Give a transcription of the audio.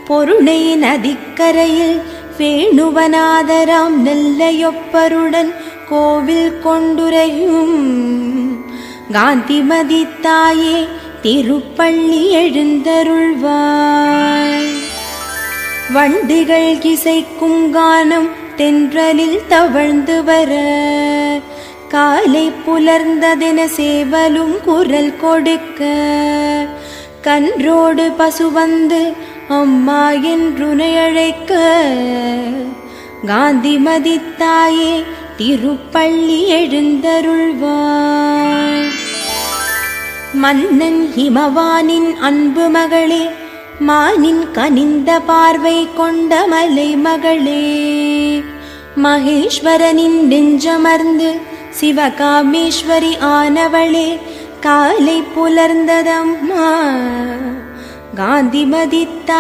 பொருணை நதிக்கரையில் வேணுவனாதராம் நெல்லையொப்பருடன் கோவில் கொண்டுரையும் காந்திமதி தாயே திருப்பள்ளி எழுந்தருள்வாய். வண்டிகள் இசைக்கும் கானம் தென்றலில் தவழ்ந்து வர காலை புலர்ந்ததென சேவலும் குரல் கொடுக்க கன்றோடு பசு வந்து அம்மா என்றுனை அழைக்க காந்திமதி தாயே திருப்பள்ளி எழுந்தருள்வாய். மன்னன் ஹிமவானின் அன்பு மகளே, மானின் கனிந்த பார்வை கொண்ட மலை மகளே, மகேஸ்வரனின் நெஞ்சமர்ந்து சிவகாமேஸ்வரி ஆனவளே, காலை புலர்ந்ததம்மா காந்திமதி